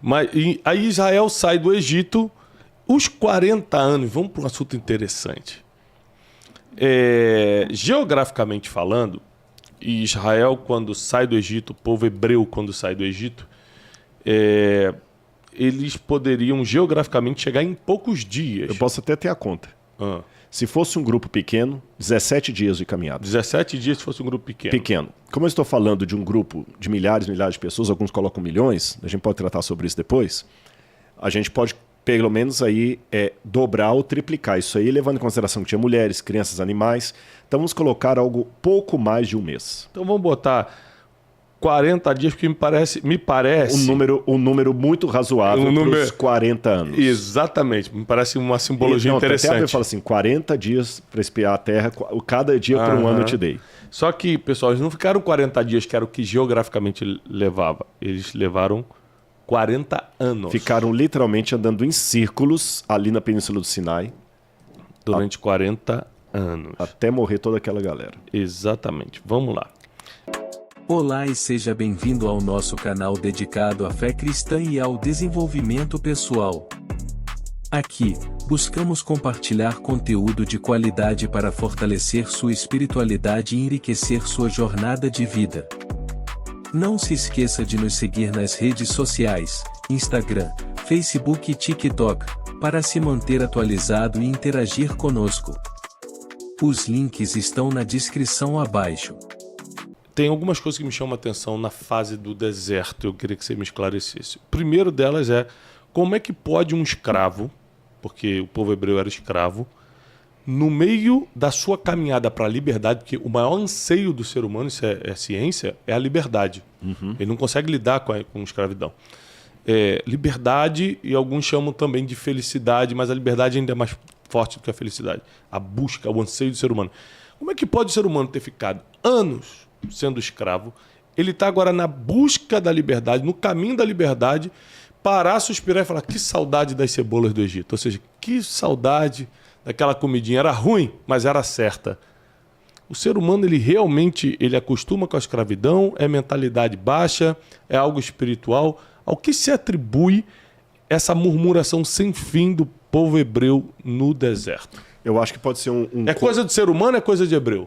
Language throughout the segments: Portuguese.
Mas aí Israel sai do Egito, os 40 anos, vamos para um assunto interessante. Geograficamente falando, Israel, quando sai do Egito, o povo hebreu, quando sai do Egito, eles poderiam geograficamente chegar em poucos dias. Eu posso até ter a conta. Se fosse um grupo pequeno, 17 dias de caminhada. 17 dias se fosse um grupo pequeno. Pequeno. Como eu estou falando de um grupo de milhares de pessoas, alguns colocam milhões, a gente pode tratar sobre isso depois, a gente pode, pelo menos, aí dobrar ou triplicar isso aí, levando em consideração que tinha mulheres, crianças, animais. Então vamos colocar algo pouco mais de um mês. Então vamos botar 40 dias, porque me parece... Um número muito razoável para os 40 anos. Exatamente, me parece uma simbologia interessante. Até eu falo assim, 40 dias para espiar a terra, cada dia por um ano eu te dei. Só que, pessoal, eles não ficaram 40 dias, que era o que geograficamente levava. Eles levaram 40 anos. Ficaram literalmente andando em círculos ali na Península do Sinai. Durante 40 anos. Até morrer toda aquela galera. Exatamente. Vamos lá. Olá e seja bem-vindo ao nosso canal dedicado à fé cristã e ao desenvolvimento pessoal. Aqui, buscamos compartilhar conteúdo de qualidade para fortalecer sua espiritualidade e enriquecer sua jornada de vida. Não se esqueça de nos seguir nas redes sociais, Instagram, Facebook e TikTok, para se manter atualizado e interagir conosco. Os links estão na descrição abaixo. Tem algumas coisas que me chamam a atenção na fase do deserto. Eu queria que você me esclarecesse. O primeiro delas é como é que pode um escravo, porque o povo hebreu era escravo, no meio da sua caminhada para a liberdade, porque o maior anseio do ser humano, isso é ciência, é a liberdade. Ele não consegue lidar com escravidão. Liberdade, e alguns chamam também de felicidade, mas a liberdade ainda é mais forte do que a felicidade. A busca, o anseio do ser humano. Como é que pode o ser humano ter ficado anos sendo escravo, ele está agora na busca da liberdade, no caminho da liberdade, parar, suspirar e falar que saudade das cebolas do Egito. Ou seja, que saudade daquela comidinha. Era ruim, mas era certa. O ser humano, ele realmente acostuma com a escravidão, é mentalidade baixa, é algo espiritual. Ao que se atribui essa murmuração sem fim do povo hebreu no deserto? Eu acho que pode ser É coisa de ser humano ou é coisa de hebreu?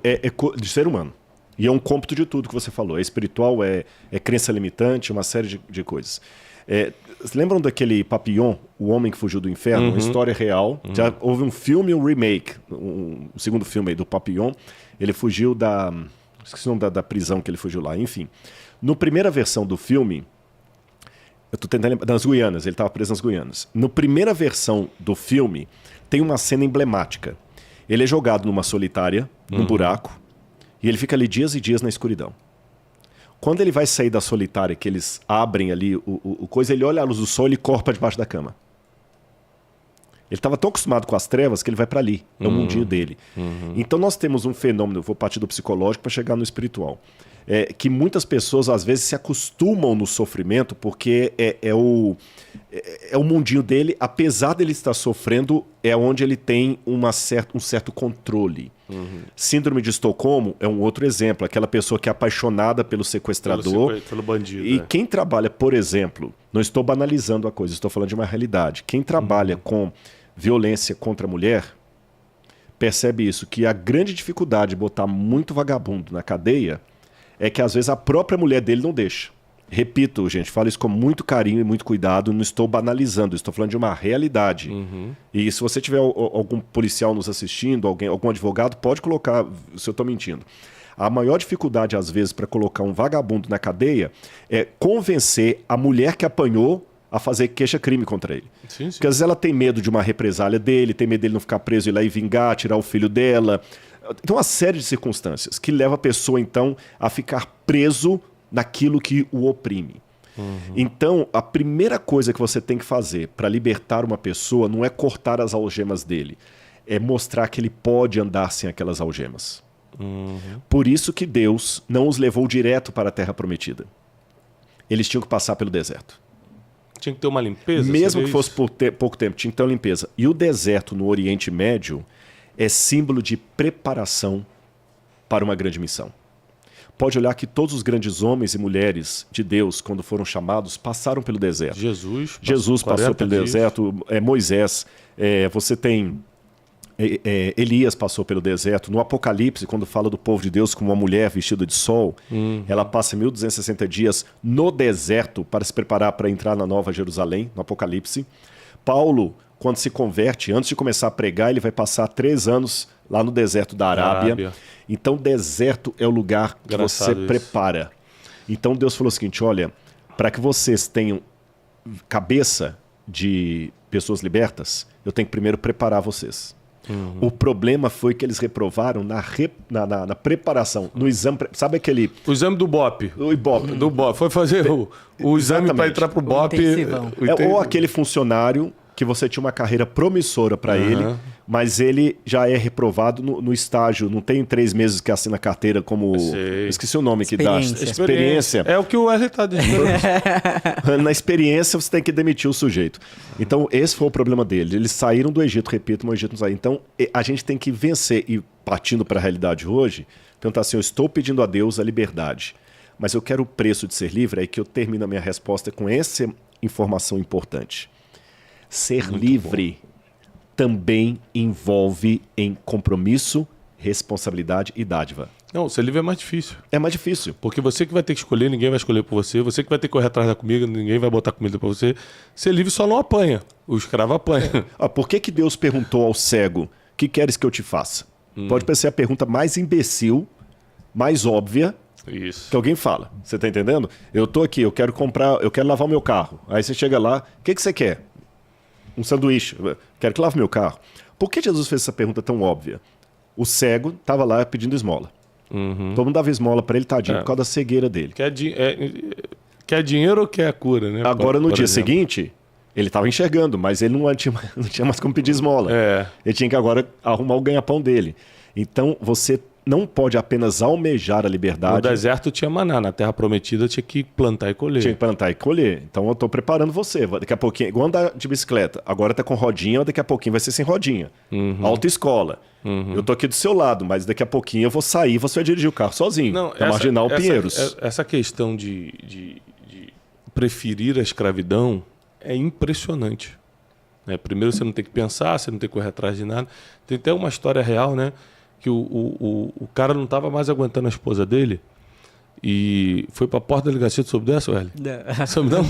De ser humano. E é um cômputo de tudo que você falou. É espiritual, é crença limitante, uma série de coisas. Lembram daquele Papillon, o homem que fugiu do inferno? Uma história real. Já houve um filme, um remake, o segundo filme aí do Papillon. Ele fugiu esqueci o nome da prisão que ele fugiu lá. Enfim, na primeira versão do filme, eu tô tentando lembrar, nas Guianas, ele estava preso nas Guianas. Na primeira versão do filme, tem uma cena emblemática. Ele é jogado numa solitária, num buraco, e ele fica ali dias e dias na escuridão. Quando ele vai sair da solitária, que eles abrem ali o coisa, ele olha a luz do sol e ele corre para debaixo da cama. Ele estava tão acostumado com as trevas que ele vai para ali. É o mundinho dele. Então nós temos um fenômeno, eu vou partir do psicológico para chegar no espiritual. Que muitas pessoas às vezes se acostumam no sofrimento porque é o mundinho dele, apesar dele estar sofrendo, é onde ele tem um certo controle. Síndrome de Estocolmo é um outro exemplo, aquela pessoa que é apaixonada pelo sequestrador. Pelo bandido. E quem trabalha, por exemplo, não estou banalizando a coisa, estou falando de uma realidade. Quem trabalha com violência contra a mulher, percebe isso, que a grande dificuldade de botar muito vagabundo na cadeia é que às vezes a própria mulher dele não deixa. Repito, gente, falo isso com muito carinho e muito cuidado, não estou banalizando, estou falando de uma realidade. E se você tiver algum policial nos assistindo, algum advogado, pode colocar, se eu estou mentindo. A maior dificuldade, às vezes, para colocar um vagabundo na cadeia é convencer a mulher que apanhou a fazer queixa-crime contra ele. Sim. Porque às vezes ela tem medo de uma represália dele, tem medo dele não ficar preso e ir lá e vingar, tirar o filho dela. Tem uma série de circunstâncias que leva a pessoa, então, a ficar preso naquilo que o oprime. Então, a primeira coisa que você tem que fazer para libertar uma pessoa não é cortar as algemas dele, é mostrar que ele pode andar sem aquelas algemas. Por isso que Deus não os levou direto para a Terra Prometida. Eles tinham que passar pelo deserto. Tinha que ter uma limpeza? Mesmo que fosse por pouco tempo, tinha que ter uma limpeza. E o deserto no Oriente Médio é símbolo de preparação para uma grande missão. pode olhar que todos os grandes homens e mulheres de Deus, quando foram chamados, passaram pelo deserto. Jesus passou pelo deserto, Moisés, você tem... Elias passou pelo deserto. No Apocalipse, quando fala do povo de Deus como uma mulher vestida de sol, ela passa 1260 dias no deserto para se preparar para entrar na Nova Jerusalém, no Apocalipse. Paulo, quando se converte, antes de começar a pregar, ele vai passar 3 anos lá no deserto da Arábia. Então, deserto é o lugar que você prepara. Então, Deus falou o seguinte, olha, para que vocês tenham cabeça de pessoas libertas, eu tenho que primeiro preparar vocês. O problema foi que eles reprovaram na preparação, no exame. Sabe aquele. O exame do BOP. O Ibope. Do BOP. Foi fazer o exame para entrar pro BOP. Ou aquele funcionário que você tinha uma carreira promissora para ele, mas ele já é reprovado no estágio. Não tem 3 meses que assina a carteira como... Esqueci o nome que dá. Experiência. É o que o Wesley está dizendo. Na experiência, você tem que demitir o sujeito. Então, esse foi o problema dele. Eles saíram do Egito, repito, mas o Egito não saiu. Então, a gente tem que vencer. E partindo para a realidade hoje, perguntar assim, eu estou pedindo a Deus a liberdade, mas eu quero o preço de ser livre. Aí que eu termino a minha resposta com essa informação importante. Ser muito livre também envolve em compromisso, responsabilidade e dádiva. Não, ser livre é mais difícil. É mais difícil. Porque você que vai ter que escolher, ninguém vai escolher por você. Você que vai ter que correr atrás da comida, ninguém vai botar comida para você. Ser livre só não apanha. O escravo apanha. Por que Deus perguntou ao cego, que queres que eu te faça? Pode parecer a pergunta mais imbecil, mais óbvia, que alguém fala. Você tá entendendo? Eu tô aqui, eu quero lavar o meu carro. Aí você chega lá, o que você quer? Um sanduíche. Quero que lave meu carro. Por que Jesus fez essa pergunta tão óbvia? O cego estava lá pedindo esmola. Todo mundo dava esmola para ele, tadinho, por causa da cegueira dele. Quer dinheiro ou quer a cura, né? Agora, no dia seguinte, ele estava enxergando, mas ele não tinha mais como pedir esmola. Ele tinha que agora arrumar o ganha-pão dele. Então, você não pode apenas almejar a liberdade. No deserto tinha maná, na terra prometida tinha que plantar e colher. Tinha que plantar e colher. Então eu estou preparando você. Daqui a pouquinho, igual andar de bicicleta. Agora está com rodinha, daqui a pouquinho vai ser sem rodinha. Autoescola. Eu estou aqui do seu lado, mas daqui a pouquinho eu vou sair, você vai dirigir o carro sozinho. Na Marginal Pinheiros. Essa questão de preferir a escravidão é impressionante. Primeiro você não tem que pensar, você não tem que correr atrás de nada. Tem até uma história real, né? Que o cara não estava mais aguentando a esposa dele e foi para a porta da delegacia. Tu soube dessa, Welly? Não. Soube não?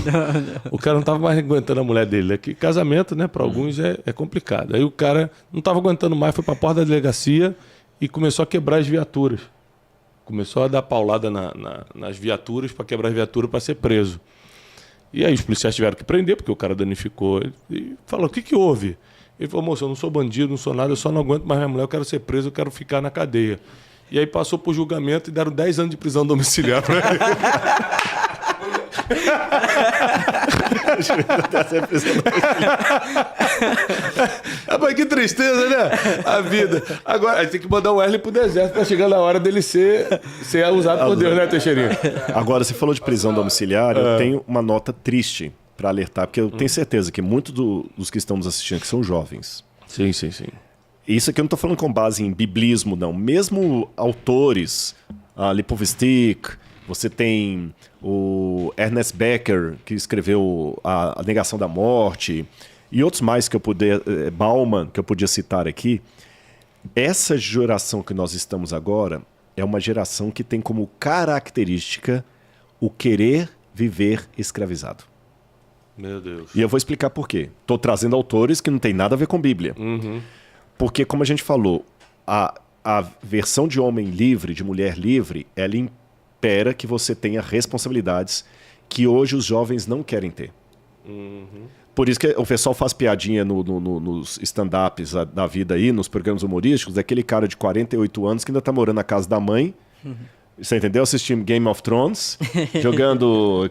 O cara não estava mais aguentando a mulher dele. É que casamento, né, para alguns é complicado. Aí o cara não estava aguentando mais, foi para a porta da delegacia e começou a quebrar as viaturas. Começou a dar paulada nas viaturas para quebrar as viaturas para ser preso. E aí os policiais tiveram que prender, porque o cara danificou. E falou, o que houve? Ele falou, moço, eu não sou bandido, não sou nada, eu só não aguento mais minha mulher, eu quero ser preso, eu quero ficar na cadeia. E aí passou por julgamento e deram 10 anos de prisão domiciliar pra ele. Mas que tristeza, né? A vida. Agora, a gente tem que mandar o Wesley pro deserto pra chegar na hora dele ser usado por Deus, né, Teixeirinha? Agora, você falou de prisão domiciliar, eu tenho uma nota triste para alertar, porque eu tenho certeza que muitos dos que estão nos assistindo aqui são jovens. Sim. Isso aqui eu não estou falando com base em biblismo, não. Mesmo autores, Lipovetsky, você tem o Ernest Becker, que escreveu a Negação da Morte, e outros mais que eu podia, Bauman, que eu podia citar aqui. Essa geração que nós estamos agora é uma geração que tem como característica o querer viver escravizado. Meu Deus. E eu vou explicar por quê. Estou trazendo autores que não tem nada a ver com Bíblia. Porque, como a gente falou, a versão de homem livre, de mulher livre, ela impera que você tenha responsabilidades que hoje os jovens não querem ter. Por isso que o pessoal faz piadinha nos stand-ups da vida aí, nos programas humorísticos, daquele cara de 48 anos que ainda está morando na casa da mãe. Você entendeu? Assistindo Game of Thrones, jogando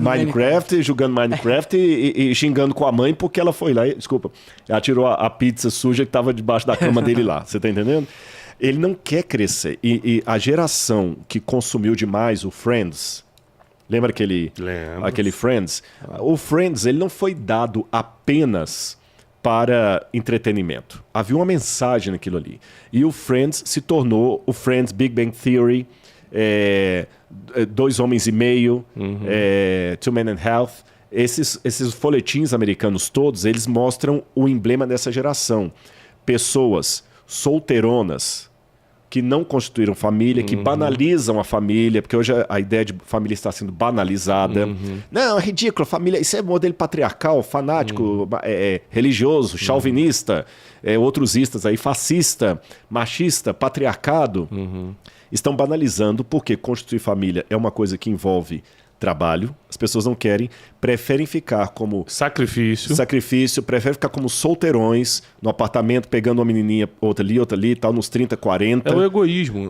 Minecraft, jogando Minecraft e xingando com a mãe porque ela foi lá, ela tirou a pizza suja que estava debaixo da cama dele lá. Você tá entendendo? Ele não quer crescer. E a geração que consumiu demais o Friends, lembra aquele Friends? O Friends, ele não foi dado apenas para entretenimento. Havia uma mensagem naquilo ali. E o Friends se tornou o Friends Big Bang Theory, 2 Homens e Meio, Two Men and Health. Esses folhetins americanos todos, eles mostram o emblema dessa geração. Pessoas solteironas que não constituíram família, que banalizam a família, porque hoje a ideia de família está sendo banalizada. Não, é ridículo, família, isso é modelo patriarcal, fanático, religioso, chauvinista, outros istas aí, fascista, machista, patriarcado. Estão banalizando porque constituir família é uma coisa que envolve trabalho, as pessoas não querem, preferem ficar como... Sacrifício, preferem ficar como solteirões, no apartamento, pegando uma menininha, outra ali, tal, nos 30, 40. É o egoísmo.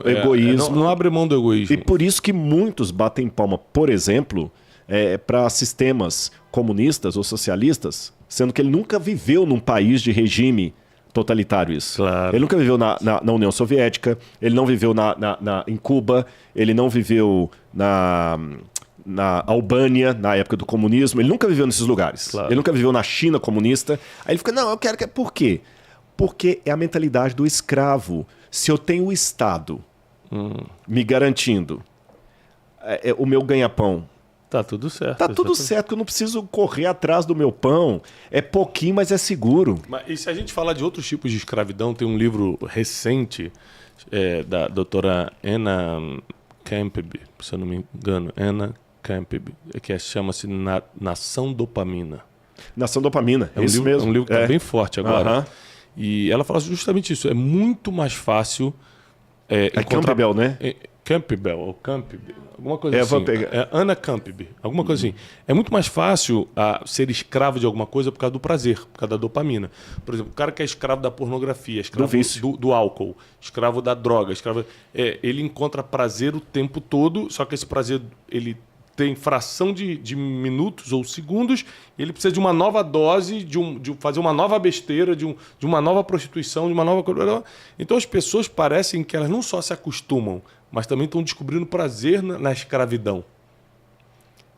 Não abre mão do egoísmo. E por isso que muitos batem palma, por exemplo, para sistemas comunistas ou socialistas, sendo que ele nunca viveu num país de regime totalitário isso. Claro. Ele nunca viveu na União Soviética, ele não viveu em Cuba, ele não viveu na Albânia, na época do comunismo. Ele nunca viveu nesses lugares. Claro. Ele nunca viveu na China comunista. Aí ele fica, não, eu quero... Por quê? Porque é a mentalidade do escravo. Se eu tenho o Estado me garantindo o meu ganha-pão, tá tudo certo. tá tudo certo, que eu não preciso correr atrás do meu pão. É pouquinho, mas é seguro. E se a gente falar de outros tipos de escravidão, tem um livro recente da doutora Anna Campbell, se eu não me engano, Campbell, que chama-se Nação Dopamina. Nação Dopamina, é isso mesmo. É um livro que está bem forte agora. E ela fala justamente isso. É muito mais fácil encontrar... Campbell, né? Campbell, ou Campbell, alguma coisa assim. Vou pegar. Anna Campbell, alguma coisa assim. É muito mais fácil ser escravo de alguma coisa por causa do prazer, por causa da dopamina. Por exemplo, o cara que é escravo da pornografia, escravo do álcool, escravo da droga, ele encontra prazer o tempo todo, só que esse prazer ele tem fração de minutos ou segundos, e ele precisa de uma nova dose, de fazer uma nova besteira, de uma nova prostituição, de uma nova coisa. Então as pessoas parecem que elas não só se acostumam, mas também estão descobrindo prazer na escravidão.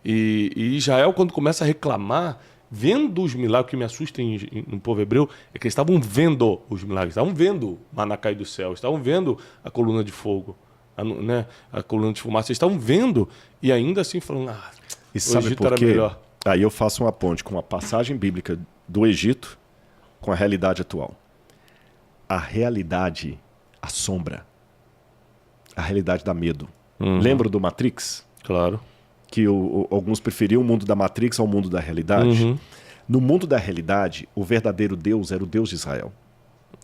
E Israel, quando começa a reclamar, vendo os milagres, o que me assusta no povo hebreu é que eles estavam vendo os milagres, estavam vendo maná cair do céu, estavam vendo a coluna de fogo, a coluna de fumaça, eles estavam vendo e ainda assim falando, e o sabe Egito por era quê? melhor. Aí eu faço uma ponte com a passagem bíblica do Egito com a realidade atual. A realidade assombra. A realidade dá medo. Lembra do Matrix? Claro. Que alguns preferiam o mundo da Matrix ao mundo da realidade. No mundo da realidade, o verdadeiro Deus era o Deus de Israel.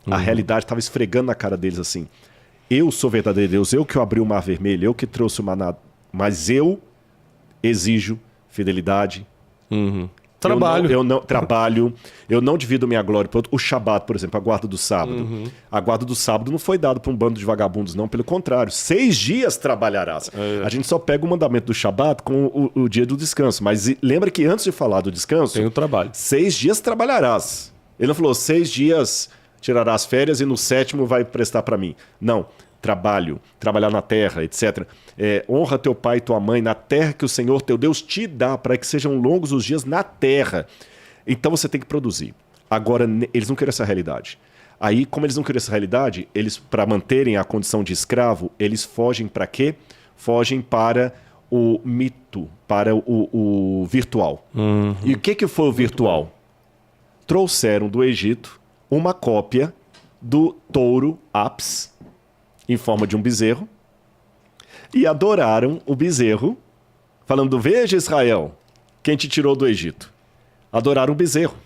A realidade estava esfregando na cara deles assim: eu sou o verdadeiro Deus, eu que abri o mar vermelho, eu que trouxe o maná, mas eu exijo fidelidade. Trabalho. Eu não divido minha glória para outro. O Shabat, por exemplo, a guarda do sábado. A guarda do sábado não foi dada para um bando de vagabundos, não. Pelo contrário, 6 dias trabalharás. A gente só pega o mandamento do Shabat com o dia do descanso. Mas lembra que antes de falar do descanso... Tem o trabalho. 6 dias trabalharás. Ele não falou 6 dias tirarás férias e no 7º vai prestar para mim. Não. Trabalhar na terra, etc. Honra teu pai e tua mãe na terra que o Senhor teu Deus te dá, para que sejam longos os dias na terra. Então você tem que produzir. Agora, eles não querem essa realidade. Aí, como eles não querem essa realidade, eles, para manterem a condição de escravo, eles fogem para quê? Fogem para o mito, para o virtual. E o que foi o virtual? Trouxeram do Egito uma cópia do touro Apis, em forma de um bezerro, e adoraram o bezerro, falando: veja, Israel, quem te tirou do Egito. Adoraram o bezerro.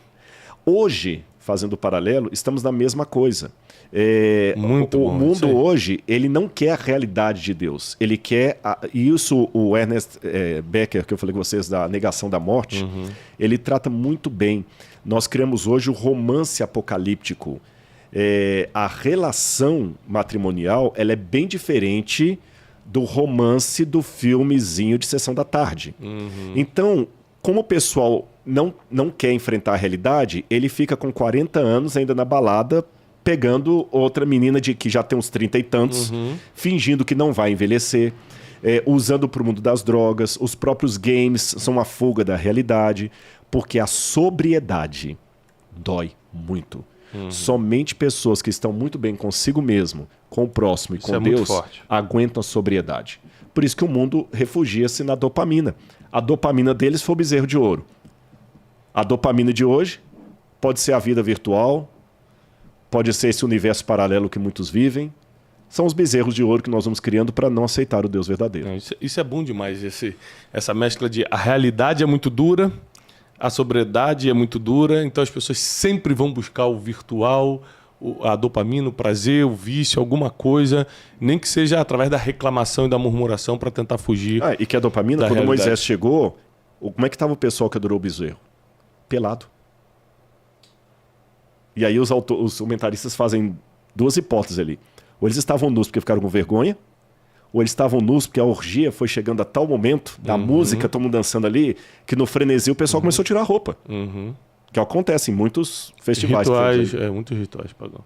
Hoje, fazendo o paralelo, estamos na mesma coisa. O mundo hoje, ele não quer a realidade de Deus. Ele quer... Isso o Ernest Becker, que eu falei com vocês, da negação da morte, ele trata muito bem. Nós criamos hoje o romance apocalíptico. A relação matrimonial, ela é bem diferente do romance do filmezinho de sessão da tarde. Então, como o pessoal não quer enfrentar a realidade, ele fica com 40 anos ainda na balada, pegando outra menina que já tem uns 30 e tantos, fingindo que não vai envelhecer, usando para o mundo das drogas. Os próprios games são uma fuga da realidade, porque a sobriedade dói Muito. Somente pessoas que estão muito bem consigo mesmo, com o próximo e Isso com é muito Deus, forte. aguentam a sobriedade. Por isso que o mundo refugia-se na dopamina. A dopamina deles foi o bezerro de ouro. A dopamina de hoje pode ser a vida virtual, pode ser esse universo paralelo que muitos vivem. São os bezerros de ouro que nós vamos criando para não aceitar o Deus verdadeiro. Não, isso é bom demais, essa mescla de a realidade é muito dura, a sobriedade é muito dura, então as pessoas sempre vão buscar o virtual, a dopamina, o prazer, o vício, alguma coisa, nem que seja através da reclamação e da murmuração para tentar fugir. E que a dopamina, da quando realidade. Moisés chegou, como é que estava o pessoal que adorou o bezerro? Pelado. E aí os comentaristas fazem duas hipóteses ali. Ou eles estavam nus porque ficaram com vergonha, ou eles estavam nus porque a orgia foi chegando a tal momento, da música, todo mundo dançando ali, que no frenesi o pessoal começou a tirar a roupa. Que acontece em muitos festivais. Rituais, muitos rituais pagãos.